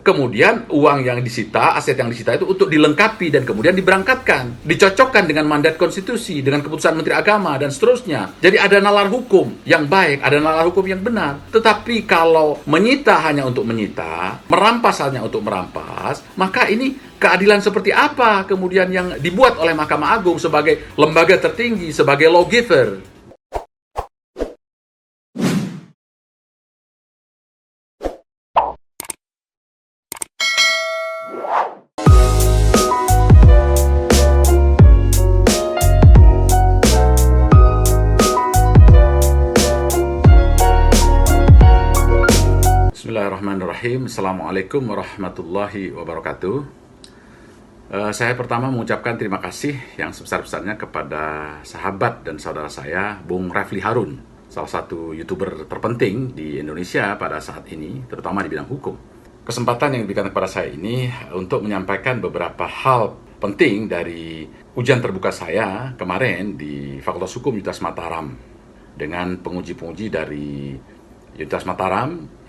Kemudian uang yang disita, aset yang disita itu untuk dilengkapi dan kemudian diberangkatkan, dicocokkan dengan mandat konstitusi, dengan keputusan Menteri Agama dan seterusnya. Jadi ada nalar hukum yang baik, ada nalar hukum yang benar. Tetapi kalau menyita hanya untuk menyita, merampas hanya untuk merampas, maka ini keadilan seperti apa kemudian yang dibuat oleh Mahkamah Agung sebagai lembaga tertinggi, sebagai lawgiver? Bismillahirrahmanirrahim. Assalamualaikum warahmatullahi wabarakatuh. Saya pertama mengucapkan terima kasih yang sebesar-besarnya kepada sahabat dan saudara saya, Bung Refli Harun, salah satu YouTuber terpenting di Indonesia pada saat ini, terutama di bidang hukum. Kesempatan yang diberikan kepada saya ini untuk menyampaikan beberapa hal penting dari ujian terbuka saya kemarin di Fakultas Hukum Universitas Mataram dengan penguji-penguji dari Universitas Mataram.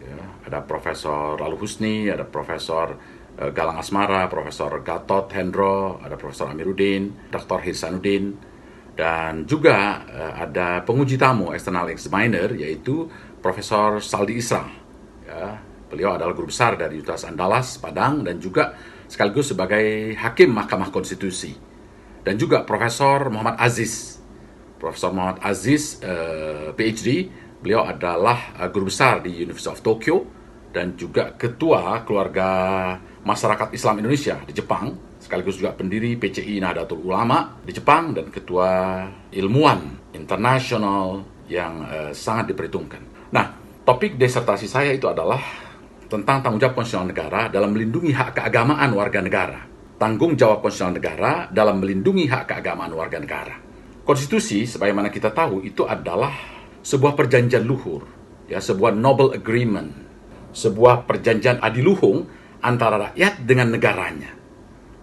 Ada Profesor Lalu Husni, ada Profesor Galang Asmara, Profesor Gatot Hendro, ada Profesor Amiruddin, Dr. Hirsanuddin, dan juga ada penguji tamu external examiner yaitu Profesor Saldi Isra. Ya, beliau adalah guru besar dari Universitas Andalas, Padang, dan juga sekaligus sebagai Hakim Mahkamah Konstitusi. Dan juga Profesor Muhammad Aziz. Profesor Muhammad Aziz, PhD, beliau adalah guru besar di University of Tokyo dan juga ketua keluarga masyarakat Islam Indonesia di Jepang, sekaligus juga pendiri PCI Nahdlatul Ulama di Jepang dan ketua ilmuwan internasional yang sangat diperhitungkan. Nah, topik disertasi saya itu adalah tentang tanggung jawab konstitusional negara dalam melindungi hak keagamaan warga negara. Tanggung jawab konstitusional negara dalam melindungi hak keagamaan warga negara. Konstitusi, sebagaimana kita tahu, itu adalah sebuah perjanjian luhur, ya, sebuah noble agreement, sebuah perjanjian adiluhung antara rakyat dengan negaranya.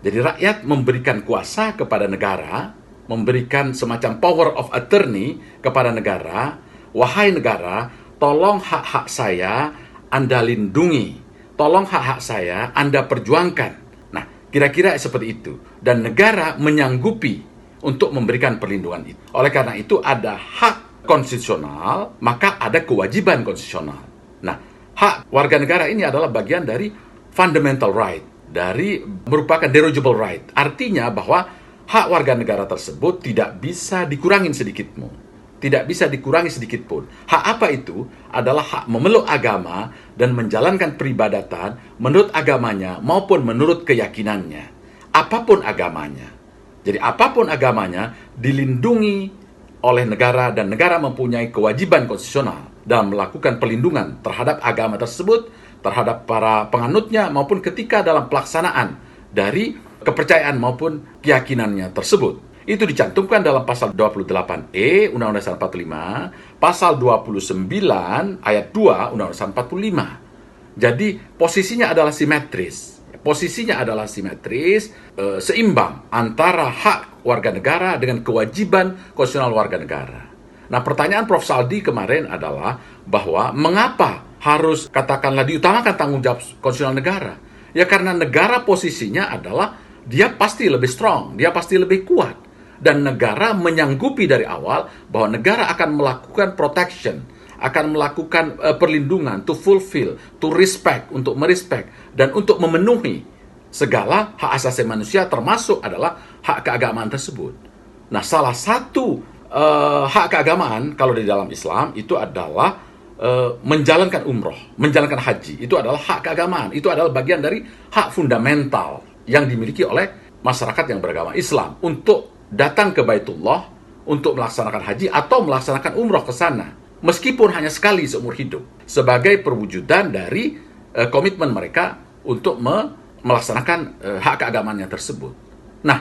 Jadi rakyat memberikan kuasa kepada negara, memberikan semacam power of attorney kepada negara. Wahai negara, tolong hak-hak saya Anda lindungi, tolong hak-hak saya Anda perjuangkan. Nah, kira-kira seperti itu. Dan negara menyanggupi untuk memberikan perlindungan itu. Oleh karena itu ada hak konstitusional, maka ada kewajiban konstitusional. Nah, hak warga negara ini adalah bagian dari fundamental right, dari merupakan derogable right. Artinya bahwa hak warga negara tersebut tidak bisa dikurangin sedikitpun, tidak bisa dikurangi sedikitpun. Hak apa itu? Adalah hak memeluk agama dan menjalankan peribadatan menurut agamanya maupun menurut keyakinannya. Apapun agamanya. Jadi apapun agamanya dilindungi oleh negara dan negara mempunyai kewajiban konstitusional dalam melakukan perlindungan terhadap agama tersebut, terhadap para penganutnya maupun ketika dalam pelaksanaan dari kepercayaan maupun keyakinannya tersebut. Itu dicantumkan dalam pasal 28E Undang-Undang Dasar 45, pasal 29 ayat 2 Undang-Undang Dasar 45. Jadi posisinya adalah simetris. Posisinya adalah simetris, seimbang antara hak warga negara dengan kewajiban konstitusional warga negara. Nah, pertanyaan Prof. Saldi kemarin adalah bahwa mengapa harus katakanlah diutamakan tanggung jawab konstitusional negara? Ya karena negara posisinya adalah dia pasti lebih strong, dia pasti lebih kuat. Dan negara menyanggupi dari awal bahwa negara akan melakukan protection, akan melakukan perlindungan, to fulfill, to respect, untuk merespek, dan untuk memenuhi segala hak asasi manusia termasuk adalah hak keagamaan tersebut. Nah, salah satu hak keagamaan kalau di dalam Islam itu adalah menjalankan umroh, menjalankan haji. Itu adalah hak keagamaan, itu adalah bagian dari hak fundamental yang dimiliki oleh masyarakat yang beragama Islam untuk datang ke Baitullah untuk melaksanakan haji atau melaksanakan umroh ke sana. Meskipun hanya sekali seumur hidup, sebagai perwujudan dari komitmen mereka untuk melaksanakan hak keagamaannya tersebut. Nah,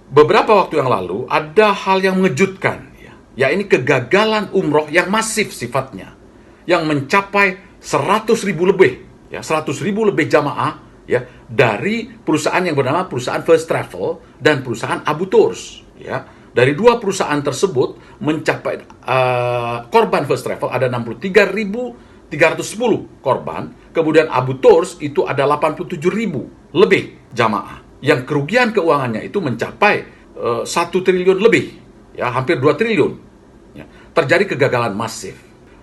beberapa waktu yang lalu ada hal yang mengejutkan, ya ini kegagalan umroh yang masif sifatnya, yang mencapai 100.000 lebih, ya 100.000 lebih jamaah, ya dari perusahaan yang bernama perusahaan First Travel dan perusahaan Abu Tours, ya. Dari dua perusahaan tersebut mencapai korban First Travel ada 63.310 korban, Kemudian Abu Turs itu ada 87.000 lebih jamaah. Yang kerugian keuangannya itu mencapai 1 triliun lebih, ya, hampir 2 triliun. Ya, terjadi kegagalan masif.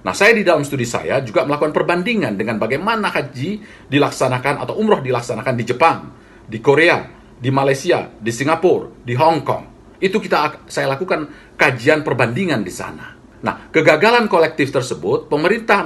Nah, saya di dalam studi saya juga melakukan perbandingan dengan bagaimana haji dilaksanakan atau umroh dilaksanakan di Jepang, di Korea, di Malaysia, di Singapura, di Hong Kong. Itu saya lakukan kajian perbandingan di sana. Nah, kegagalan kolektif tersebut, pemerintah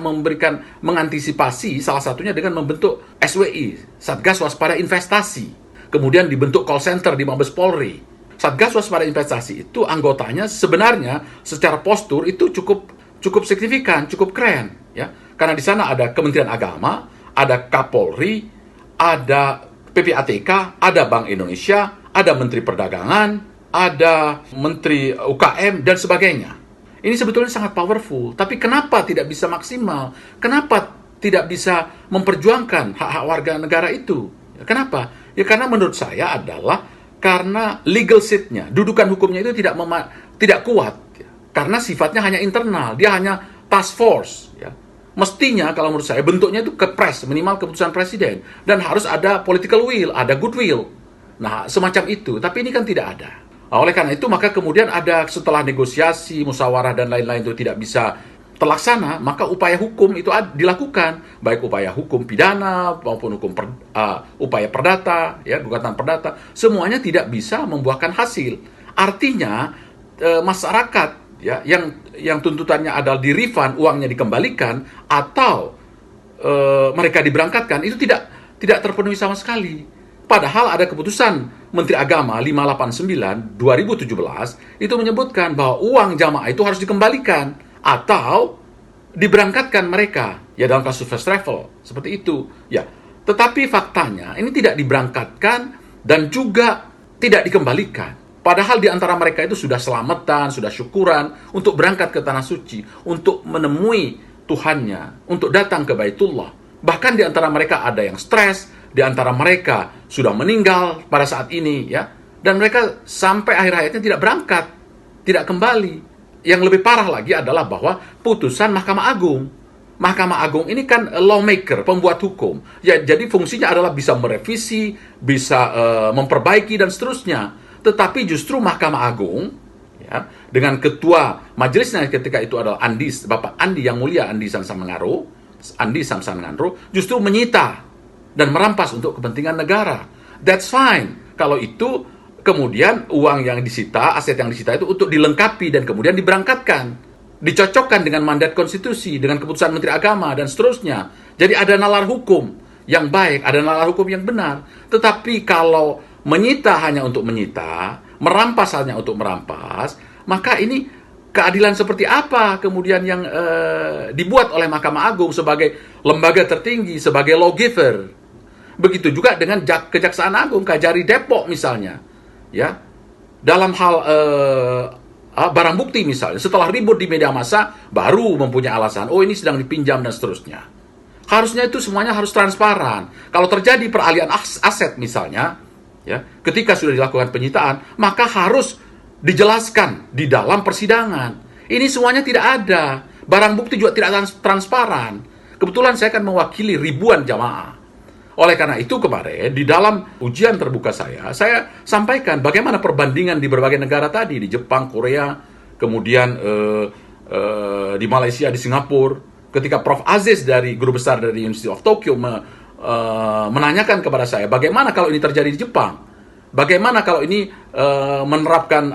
mengantisipasi salah satunya dengan membentuk SWI, Satgas Waspada Investasi. Kemudian dibentuk call center di Mabes Polri. Satgas Waspada Investasi itu anggotanya sebenarnya secara postur itu cukup signifikan, cukup keren, ya. Karena di sana ada Kementerian Agama, ada Kapolri, ada PPATK, ada Bank Indonesia, ada Menteri Perdagangan, ada Menteri UKM, dan sebagainya. Ini sebetulnya sangat powerful, tapi kenapa tidak bisa maksimal? Kenapa tidak bisa memperjuangkan hak-hak warga negara itu? Kenapa? Ya karena menurut saya adalah karena legal seat-nya, dudukan hukumnya itu tidak kuat. Karena sifatnya hanya internal, dia hanya task force, ya. Mestinya kalau menurut saya bentuknya itu kepres, minimal keputusan presiden, dan harus ada political will, ada goodwill. Nah, semacam itu, tapi ini kan tidak ada. Nah, oleh karena itu maka kemudian ada setelah negosiasi, musyawarah dan lain-lain itu tidak bisa terlaksana, maka upaya hukum itu dilakukan, baik upaya hukum pidana maupun upaya perdata, ya, gugatan perdata, semuanya tidak bisa membuahkan hasil. Artinya masyarakat, ya, yang tuntutannya adalah di-refund, uangnya dikembalikan, atau mereka diberangkatkan, itu tidak terpenuhi sama sekali. Padahal ada keputusan Menteri Agama 589 2017 itu menyebutkan bahwa uang jamaah itu harus dikembalikan atau diberangkatkan mereka, ya, dalam kasus first travel seperti itu, ya. Tetapi faktanya ini tidak diberangkatkan dan juga tidak dikembalikan. Padahal di antara mereka itu sudah selamatan, sudah syukuran untuk berangkat ke Tanah Suci, untuk menemui Tuhannya, untuk datang ke Baitullah. Bahkan di antara mereka ada yang stres, di antara mereka sudah meninggal pada saat ini, ya. Dan mereka sampai akhir hayatnya tidak berangkat, tidak kembali. Yang lebih parah lagi adalah bahwa putusan Mahkamah Agung. Mahkamah Agung ini kan lawmaker, pembuat hukum. Ya, jadi fungsinya adalah bisa merevisi, bisa memperbaiki dan seterusnya. Tetapi justru Mahkamah Agung, ya, dengan ketua majelisnya ketika itu adalah Bapak Andi yang mulia, Andi Samsan Ngaro, justru menyita dan merampas untuk kepentingan negara. That's fine. Kalau itu kemudian uang yang disita, aset yang disita itu untuk dilengkapi dan kemudian diberangkatkan, dicocokkan dengan mandat konstitusi, dengan keputusan Menteri Agama dan seterusnya. Jadi ada nalar hukum yang baik, ada nalar hukum yang benar. Tetapi kalau menyita hanya untuk menyita, merampas hanya untuk merampas, maka ini keadilan seperti apa kemudian yang dibuat oleh Mahkamah Agung sebagai lembaga tertinggi, sebagai lawgiver. Begitu juga dengan Kejaksaan Agung, Kajari Depok misalnya, ya, dalam hal barang bukti misalnya, setelah ribut di media massa baru mempunyai alasan, oh ini sedang dipinjam dan seterusnya. Harusnya itu semuanya harus transparan. Kalau terjadi peralihan aset misalnya, ya, ketika sudah dilakukan penyitaan, maka harus dijelaskan di dalam persidangan. Ini semuanya tidak ada. Barang bukti juga tidak transparan. Kebetulan saya akan mewakili ribuan jamaah. Oleh karena itu kemarin, di dalam ujian terbuka saya sampaikan bagaimana perbandingan di berbagai negara tadi, di Jepang, Korea, kemudian di Malaysia, di Singapura. Ketika Prof. Aziz dari Guru Besar dari University of Tokyo menanyakan kepada saya, bagaimana kalau ini terjadi di Jepang? Bagaimana kalau ini menerapkan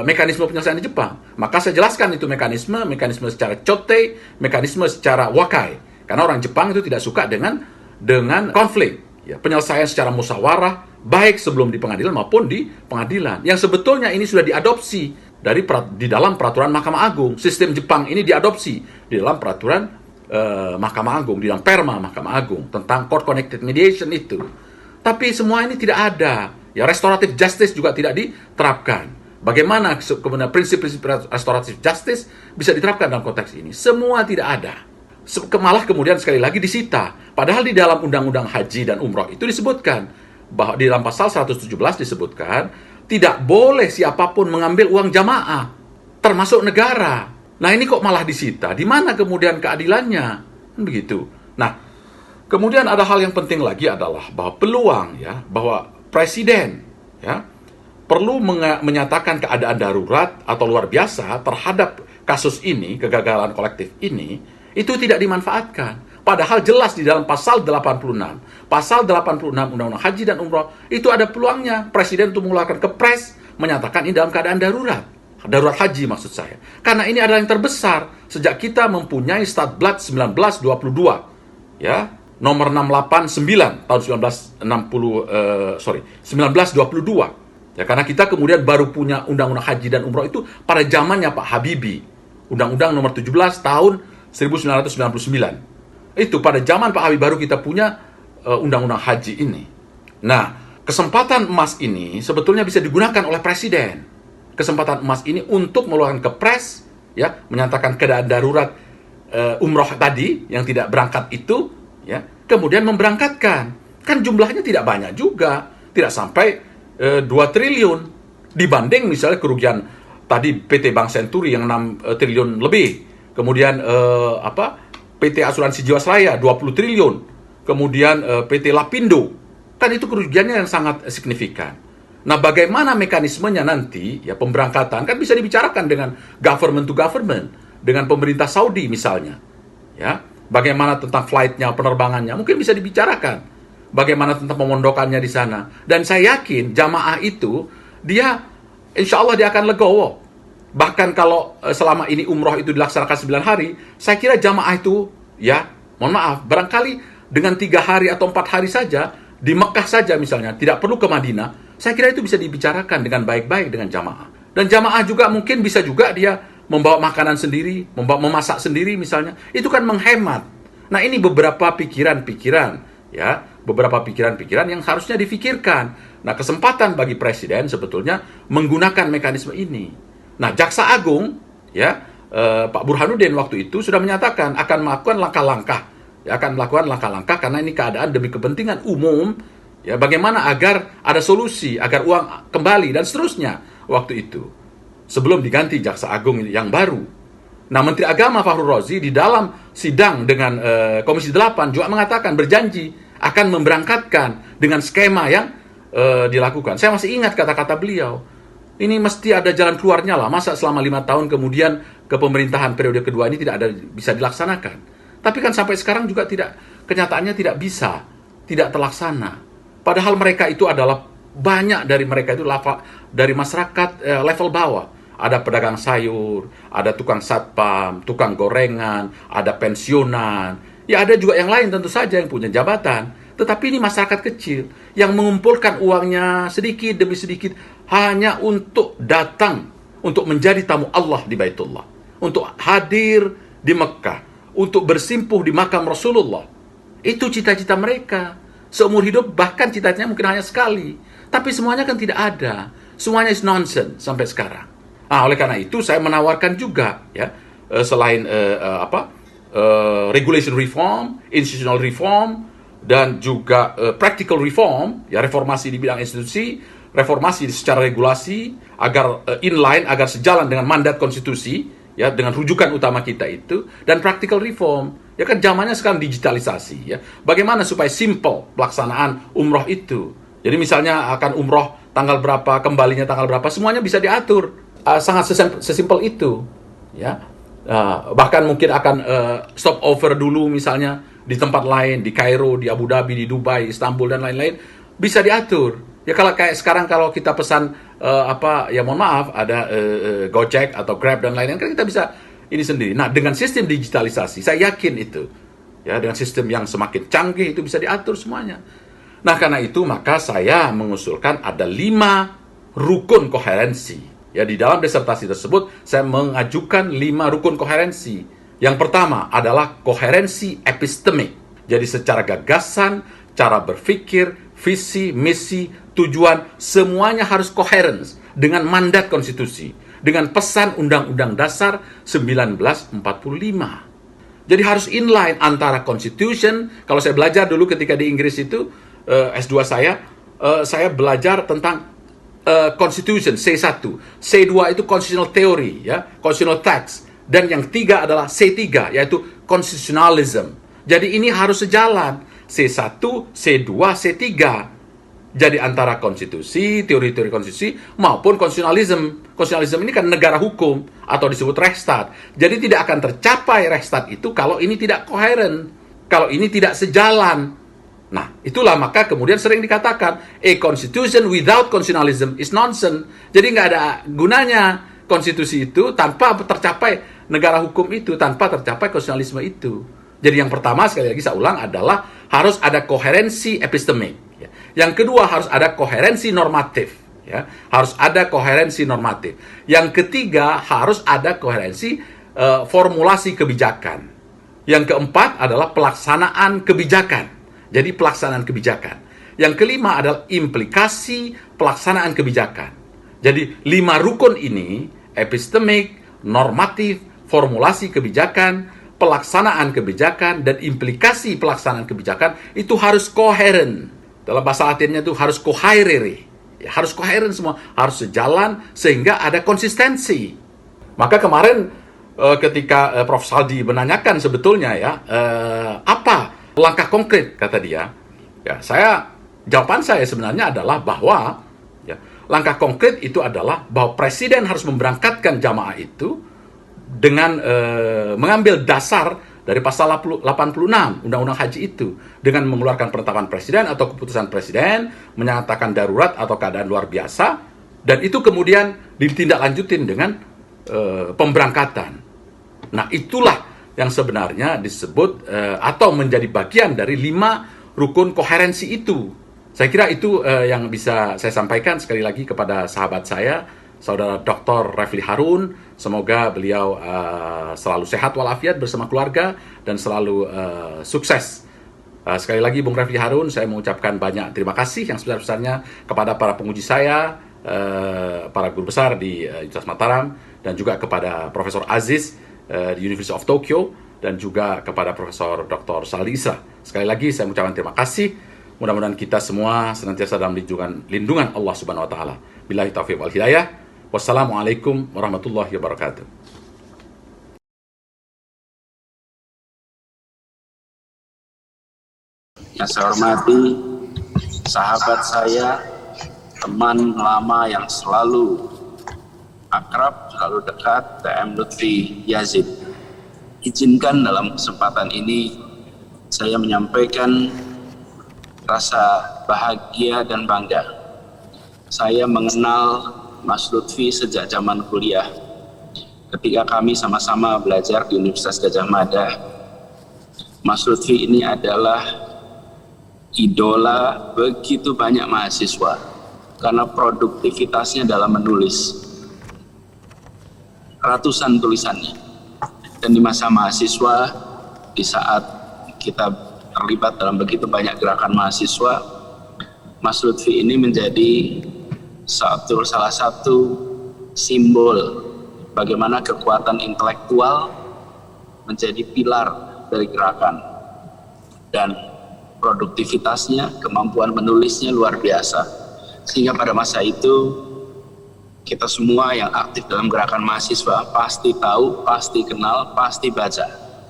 mekanisme penyelesaian di Jepang? Maka saya jelaskan itu mekanisme secara chote, mekanisme secara wakai. Karena orang Jepang itu tidak suka dengan konflik, ya, penyelesaian secara musyawarah, baik sebelum di pengadilan maupun di pengadilan. Yang sebetulnya ini sudah diadopsi di dalam peraturan Mahkamah Agung. Sistem Jepang ini diadopsi di dalam peraturan Mahkamah Agung, di dalam perma Mahkamah Agung tentang court connected mediation itu. Tapi semua ini tidak ada. Ya, restoratif justice juga tidak diterapkan. Bagaimana kemudian prinsip-prinsip restoratif justice bisa diterapkan dalam konteks ini? Semua tidak ada. Malah kemudian sekali lagi disita. Padahal di dalam Undang-Undang Haji dan Umroh itu disebutkan bahwa di dalam pasal 117 disebutkan tidak boleh siapapun mengambil uang jamaah, termasuk negara. Nah, ini kok malah disita? Di mana kemudian keadilannya? Begitu. Nah, Kemudian ada hal yang penting lagi adalah bahwa peluang ya, bahwa presiden ya perlu menyatakan keadaan darurat atau luar biasa terhadap kasus ini, kegagalan kolektif ini, itu tidak dimanfaatkan. Padahal jelas di dalam pasal 86 Undang-Undang Haji dan Umroh itu ada peluangnya presiden untuk mengeluarkan kepres menyatakan ini dalam keadaan darurat. Darurat haji maksud saya. Karena ini adalah yang terbesar sejak kita mempunyai Statblad 1922. Ya, nomor 689 tahun 1922. Ya, karena kita kemudian baru punya Undang-Undang Haji dan Umroh itu pada zamannya Pak Habibie. Undang-Undang nomor 17 tahun 1999. Itu pada zaman Pak Habibie baru kita punya Undang-Undang Haji ini. Nah, kesempatan emas ini sebetulnya bisa digunakan oleh presiden. Kesempatan emas ini untuk mengeluarkan kepres, ya, menyatakan keadaan darurat umroh tadi yang tidak berangkat itu, ya, kemudian memberangkatkan. Kan jumlahnya tidak banyak juga, tidak sampai 2 triliun dibanding misalnya kerugian tadi PT Bank Senturi yang 6 triliun lebih, kemudian PT Asuransi Jiwasraya 20 triliun, kemudian PT Lapindo, kan itu kerugiannya yang sangat signifikan. Nah, bagaimana mekanismenya nanti, ya, pemberangkatan kan bisa dibicarakan dengan government to government, dengan pemerintah Saudi misalnya, ya, bagaimana tentang flightnya, penerbangannya, mungkin bisa dibicarakan, bagaimana tentang pemondokannya di sana, dan saya yakin jamaah itu, dia, insya Allah dia akan legowo. Bahkan kalau selama ini umroh itu dilaksanakan 9 hari, saya kira jamaah itu, ya, mohon maaf, barangkali dengan 3 hari atau 4 hari saja, di Mekah saja misalnya, tidak perlu ke Madinah, saya kira itu bisa dibicarakan dengan baik-baik dengan jamaah. Dan jamaah juga mungkin bisa juga dia membawa makanan sendiri, memasak sendiri misalnya. Itu kan menghemat. Nah, ini beberapa pikiran-pikiran, ya, beberapa pikiran-pikiran yang harusnya difikirkan. Nah, kesempatan bagi presiden sebetulnya menggunakan mekanisme ini. Nah, Jaksa Agung, ya, Pak Burhanuddin waktu itu sudah menyatakan akan melakukan langkah-langkah, ya, akan melakukan langkah-langkah karena ini keadaan demi kepentingan umum. Ya, bagaimana agar ada solusi, agar uang kembali, dan seterusnya waktu itu. Sebelum diganti Jaksa Agung yang baru. Nah, Menteri Agama Fakhrul Razi di dalam sidang dengan Komisi 8 juga mengatakan, berjanji akan memberangkatkan dengan skema yang dilakukan. Saya masih ingat kata-kata beliau. Ini mesti ada jalan keluarnya lah. Masa selama 5 tahun kemudian kepemerintahan periode kedua ini tidak ada bisa dilaksanakan. Tapi kan sampai sekarang juga kenyataannya tidak bisa, tidak terlaksana. Padahal mereka itu adalah, banyak dari mereka itu dari masyarakat level bawah. Ada pedagang sayur, ada tukang satpam, tukang gorengan, ada pensiunan. Ya, ada juga yang lain tentu saja yang punya jabatan. Tetapi ini masyarakat kecil yang mengumpulkan uangnya sedikit demi sedikit hanya untuk datang, untuk menjadi tamu Allah di Baitullah, untuk hadir di Mekah, untuk bersimpuh di makam Rasulullah. Itu cita-cita mereka. Seumur hidup, bahkan cita-citanya mungkin hanya sekali. Tapi semuanya kan tidak ada. Semuanya is nonsense sampai sekarang. Oleh karena itu saya menawarkan juga, ya, selain regulation reform, institutional reform, dan juga practical reform, ya, reformasi di bidang institusi, reformasi secara regulasi agar inline, agar sejalan dengan mandat konstitusi, ya, dengan rujukan utama kita itu, dan practical reform. Ya kan zamannya sekarang digitalisasi, ya. Bagaimana supaya simple pelaksanaan umroh itu. Jadi misalnya akan umroh tanggal berapa, kembalinya tanggal berapa, semuanya bisa diatur. Sangat sesimpel itu, ya. Bahkan mungkin akan stop over dulu misalnya di tempat lain, di Kairo, di Abu Dhabi, di Dubai, Istanbul, dan lain-lain, bisa diatur. Ya, kalau kayak sekarang kalau kita pesan ya mohon maaf, ada Gojek atau Grab dan lain-lain, kan kita bisa ini sendiri. Nah, dengan sistem digitalisasi, saya yakin itu, ya, dengan sistem yang semakin canggih itu bisa diatur semuanya. Nah, karena itu maka saya mengusulkan ada 5 rukun koherensi. Ya, di dalam disertasi tersebut saya mengajukan 5 rukun koherensi. Yang pertama adalah koherensi epistemik. Jadi secara gagasan, cara berpikir, visi, misi, tujuan, semuanya harus coherence dengan mandat konstitusi, dengan pesan Undang-Undang Dasar 1945. Jadi harus inline antara Constitution. Kalau saya belajar dulu ketika di Inggris itu, S2 saya belajar tentang Constitution, C1. C2 itu Constitutional Theory, ya, Constitutional Text. Dan yang 3 adalah C3, yaitu Constitutionalism. Jadi ini harus sejalan. C1, C2, C3. Jadi antara konstitusi, teori-teori konstitusi maupun konstitusionalisme. Konstitusionalisme ini kan negara hukum atau disebut Rechtsstaat. Jadi tidak akan tercapai Rechtsstaat itu kalau ini tidak koheren, kalau ini tidak sejalan. Nah, itulah maka kemudian sering dikatakan a constitution without constitutionalism is nonsense. Jadi nggak ada gunanya konstitusi itu tanpa tercapai negara hukum itu, tanpa tercapai konstitusionalisme itu. Jadi yang pertama, sekali lagi saya ulang, adalah harus ada koherensi epistemik. Yang kedua, harus ada koherensi normatif. Harus ada koherensi normatif. Yang ketiga, harus ada koherensi formulasi kebijakan. Yang keempat adalah pelaksanaan kebijakan. Jadi pelaksanaan kebijakan. Yang kelima adalah implikasi pelaksanaan kebijakan. Jadi 5 rukun ini, epistemik, normatif, formulasi kebijakan, pelaksanaan kebijakan, dan implikasi pelaksanaan kebijakan itu harus koheren. Dalam bahasa Latinnya itu harus coherere. Harus koheren semua, harus sejalan sehingga ada konsistensi. Maka kemarin ketika Prof. Saldi menanyakan sebetulnya apa langkah konkret, kata dia, jawaban saya sebenarnya adalah bahwa langkah konkret itu adalah bahwa presiden harus memberangkatkan jamaah itu dengan mengambil dasar dari pasal 86 Undang-Undang Haji itu, dengan mengeluarkan penetapan presiden atau keputusan presiden, menyatakan darurat atau keadaan luar biasa, dan itu kemudian ditindaklanjutin dengan pemberangkatan. Nah, itulah yang sebenarnya disebut atau menjadi bagian dari 5 rukun koherensi itu. Saya kira itu yang bisa saya sampaikan sekali lagi kepada sahabat saya, Saudara Dr. Refli Harun. Semoga beliau selalu sehat walafiat bersama keluarga dan selalu sukses. Sekali lagi Bung Refli Harun, saya mengucapkan banyak terima kasih yang sebesar-besarnya kepada para penguji saya, para guru besar di Universitas Mataram, dan juga kepada Profesor Aziz di University of Tokyo, dan juga kepada Profesor Dr. Saldi Isra. Sekali lagi saya mengucapkan terima kasih. Mudah-mudahan kita semua senantiasa dalam lindungan Allah Subhanahu wa taala. Billahi taufiq wal hidayah. Wassalamualaikum warahmatullahi wabarakatuh. Yang saya hormati sahabat saya, teman lama yang selalu akrab, selalu dekat, TM Lutfi Yazid. Izinkan dalam kesempatan ini saya menyampaikan rasa bahagia dan bangga. Saya mengenal Mas Lutfi sejak zaman kuliah, ketika kami sama-sama belajar di Universitas Gadjah Mada. Mas Lutfi ini adalah idola begitu banyak mahasiswa karena produktivitasnya dalam menulis, ratusan tulisannya. Dan di masa mahasiswa, di saat kita terlibat dalam begitu banyak gerakan mahasiswa, Mas Lutfi ini menjadi salah satu simbol bagaimana kekuatan intelektual menjadi pilar dari gerakan, dan produktivitasnya, kemampuan menulisnya luar biasa, sehingga pada masa itu kita semua yang aktif dalam gerakan mahasiswa pasti tahu, pasti kenal, pasti baca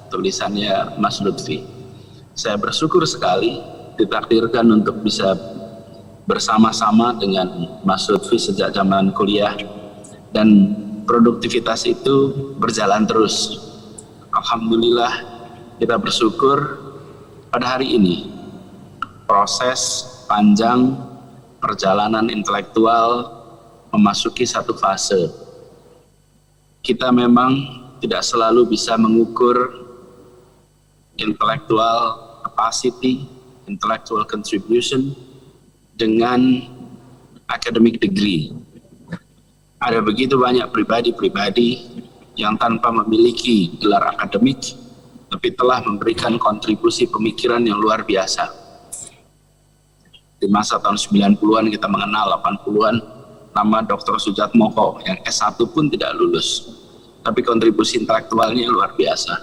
tulisannya Mas Lutfi. Saya bersyukur sekali ditakdirkan untuk bisa bersama-sama dengan Mas Lutfi sejak zaman kuliah, dan produktivitas itu berjalan terus. Alhamdulillah, kita bersyukur pada hari ini proses panjang perjalanan intelektual memasuki satu fase. Kita memang tidak selalu bisa mengukur intellectual capacity, intellectual contribution dengan academic degree. Ada begitu banyak pribadi-pribadi yang tanpa memiliki gelar akademik tapi telah memberikan kontribusi pemikiran yang luar biasa. Di masa tahun 90-an kita mengenal, 80-an, nama Dr. Sujatmoko yang S1 pun tidak lulus, tapi kontribusi intelektualnya luar biasa.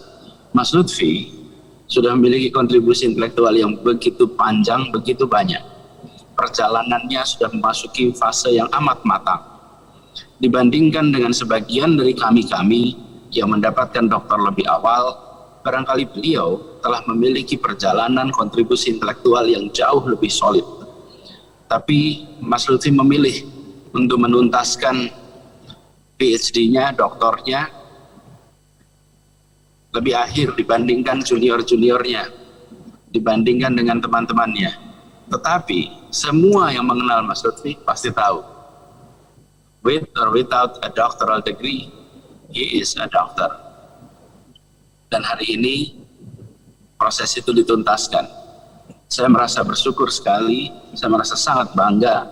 Mas Lutfi sudah memiliki kontribusi intelektual yang begitu panjang, begitu banyak. Perjalanannya sudah memasuki fase yang amat matang. Dibandingkan dengan sebagian dari kami-kami yang mendapatkan doktor lebih awal, barangkali beliau telah memiliki perjalanan kontribusi intelektual yang jauh lebih solid. Tapi Mas Lutfi memilih untuk menuntaskan PhD-nya, doktornya, lebih akhir dibandingkan junior-juniornya, dibandingkan dengan teman-temannya. Tetapi semua yang mengenal Mas Lutfi pasti tahu, with or without a doctoral degree, he is a doctor. Dan hari ini proses itu dituntaskan. Saya merasa bersyukur sekali, saya merasa sangat bangga,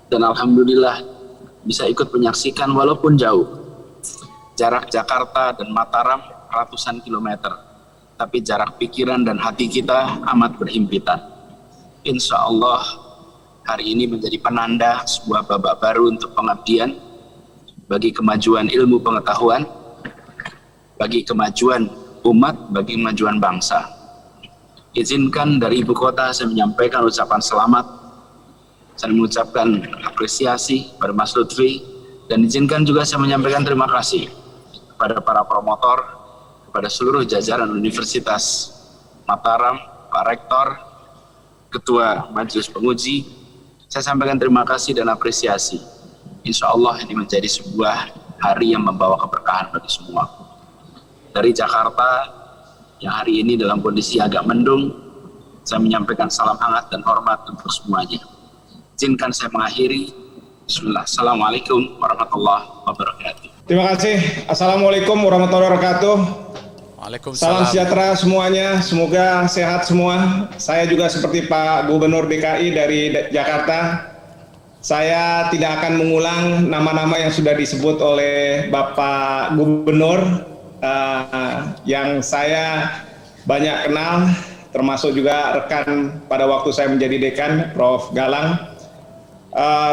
dan alhamdulillah bisa ikut menyaksikan walaupun jauh. Jarak Jakarta dan Mataram ratusan kilometer, tapi jarak pikiran dan hati kita amat berhimpitan. Insya Allah hari ini menjadi penanda sebuah babak baru untuk pengabdian bagi kemajuan ilmu pengetahuan, bagi kemajuan umat, bagi kemajuan bangsa. Izinkan dari ibu kota saya menyampaikan ucapan selamat, saya mengucapkan apresiasi pada Mas Lutfi, dan izinkan juga saya menyampaikan terima kasih kepada para promotor, kepada seluruh jajaran Universitas Mataram, Pak Rektor, Ketua Majelis Penguji. Saya sampaikan terima kasih dan apresiasi. Insya Allah ini menjadi sebuah hari yang membawa keberkahan bagi semua. Dari Jakarta yang hari ini dalam kondisi agak mendung, saya menyampaikan salam hangat dan hormat untuk semuanya. Izinkan saya mengakhiri. Bismillah. Assalamualaikum warahmatullahi wabarakatuh. Terima kasih. Assalamualaikum warahmatullahi wabarakatuh. Salam sejahtera semuanya, semoga sehat semua. Saya juga seperti Pak Gubernur DKI dari Jakarta, saya tidak akan mengulang nama-nama yang sudah disebut oleh Bapak Gubernur, yang saya banyak kenal, termasuk juga rekan pada waktu saya menjadi dekan, Prof. Galang.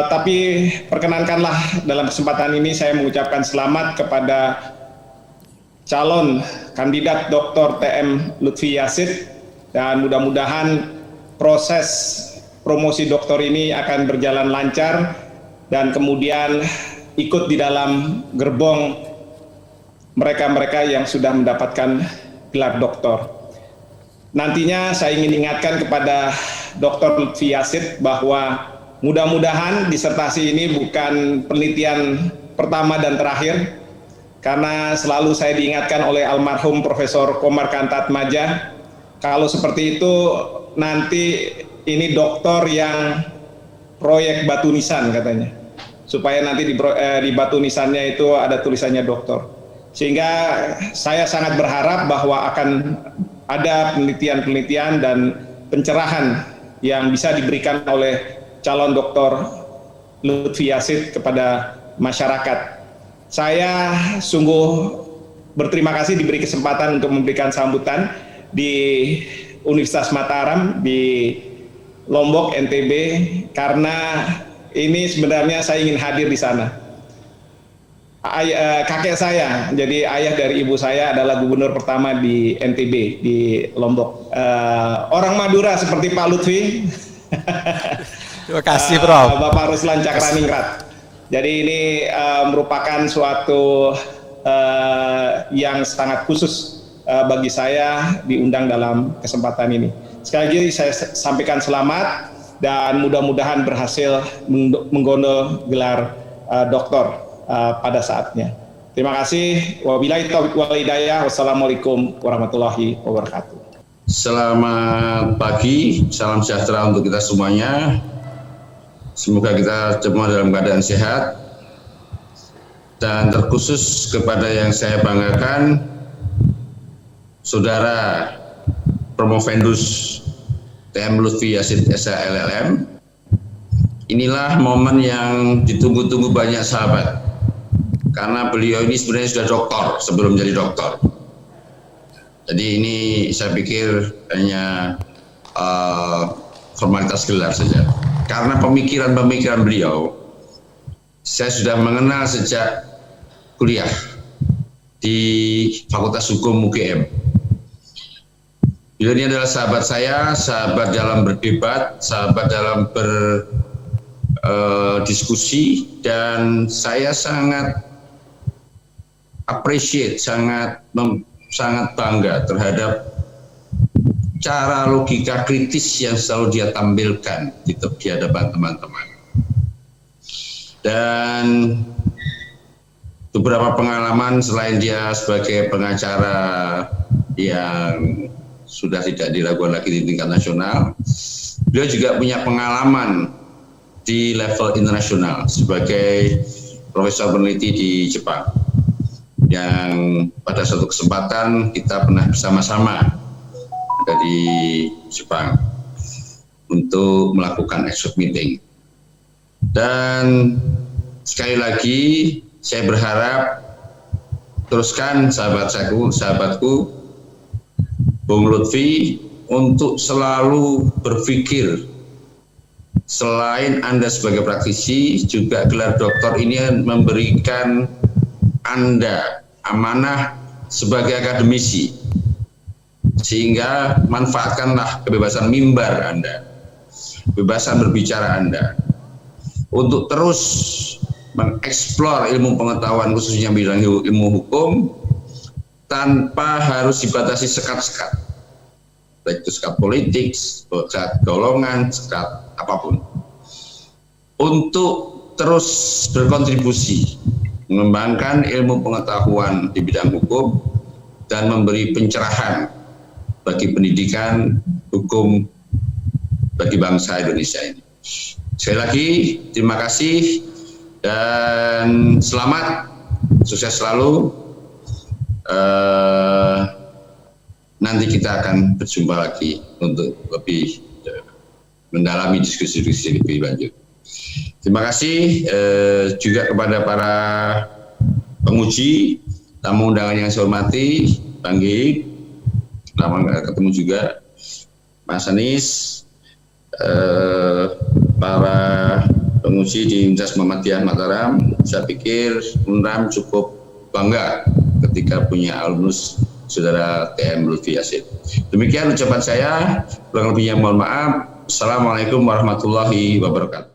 Tapi perkenankanlah dalam kesempatan ini saya mengucapkan selamat kepada calon kandidat Dr. TM Lutfi Yassid, dan mudah-mudahan proses promosi doktor ini akan berjalan lancar dan kemudian ikut di dalam gerbong mereka-mereka yang sudah mendapatkan gelar doktor. Nantinya saya ingin ingatkan kepada Dr. Lutfi Yassid bahwa mudah-mudahan disertasi ini bukan penelitian pertama dan terakhir, karena selalu saya diingatkan oleh almarhum Profesor Komar Kantatmaja, kalau seperti itu nanti ini doktor yang proyek batu nisan katanya, supaya nanti di batu nisannya itu ada tulisannya doktor. Sehingga saya sangat berharap bahwa akan ada penelitian-penelitian dan pencerahan yang bisa diberikan oleh calon doktor Lutfi Yassid kepada masyarakat. Saya sungguh berterima kasih diberi kesempatan untuk memberikan sambutan di Universitas Mataram di Lombok, NTB, karena ini sebenarnya saya ingin hadir di sana. Kakek saya, jadi ayah dari ibu saya adalah gubernur pertama di NTB, di Lombok. Orang Madura seperti Pak Lutfi. Terima kasih, Prof. Bapak Ruslan Cakraningrat. Jadi ini merupakan suatu yang sangat khusus bagi saya diundang dalam kesempatan ini. Sekali lagi saya sampaikan selamat dan mudah-mudahan berhasil menggondol gelar doktor pada saatnya. Terima kasih. Wabillahi taufiq wal hidayah. Wassalamualaikum warahmatullahi wabarakatuh. Selamat pagi, salam sejahtera untuk kita semuanya. Semoga kita semua dalam keadaan sehat. Dan terkhusus kepada yang saya banggakan, Saudara Promovendus TM Lutfi Yassid SHLLM. Inilah momen yang ditunggu-tunggu banyak sahabat. Karena beliau ini sebenarnya sudah doktor sebelum jadi doktor. Jadi ini saya pikir hanya formalitas gelar saja. Karena pemikiran-pemikiran beliau, saya sudah mengenal sejak kuliah di Fakultas Hukum UGM. Beliau ini adalah sahabat saya, sahabat dalam berdebat, sahabat dalam berdiskusi, dan saya sangat appreciate, sangat sangat bangga terhadap cara logika kritis yang selalu dia tampilkan di hadapan teman-teman. Dan beberapa pengalaman selain dia sebagai pengacara yang sudah tidak diragukan lagi di tingkat nasional, beliau juga punya pengalaman di level internasional sebagai profesor peneliti di Jepang, yang pada suatu kesempatan kita pernah bersama-sama dari Jepang untuk melakukan expert meeting. Dan sekali lagi saya berharap teruskan sahabatku Bung Lutfi untuk selalu berpikir, selain Anda sebagai praktisi, juga gelar doktor ini memberikan Anda amanah sebagai akademisi, sehingga manfaatkanlah kebebasan mimbar Anda, kebebasan berbicara Anda, untuk terus mengeksplor ilmu pengetahuan khususnya bidang ilmu hukum tanpa harus dibatasi sekat-sekat, baik itu sekat politik, sekat golongan, sekat apapun, untuk terus berkontribusi mengembangkan ilmu pengetahuan di bidang hukum dan memberi pencerahan bagi pendidikan hukum bagi bangsa Indonesia ini. Sekali lagi terima kasih dan selamat, sukses selalu. Nanti kita akan berjumpa lagi untuk lebih mendalami diskusi-diskusi lebih lanjut. Terima kasih juga kepada para penguji, tamu undangan yang saya hormati, Bang Gip, lama nggak ketemu juga, Mas Anies, para penguji di Universitas Muhammadiyah Mataram. Saya pikir UNRAM cukup bangga ketika punya alumnus Saudara TM Lutfi Yassin. Demikian ucapan saya, kurang lebihnya mohon maaf. Assalamualaikum warahmatullahi wabarakatuh.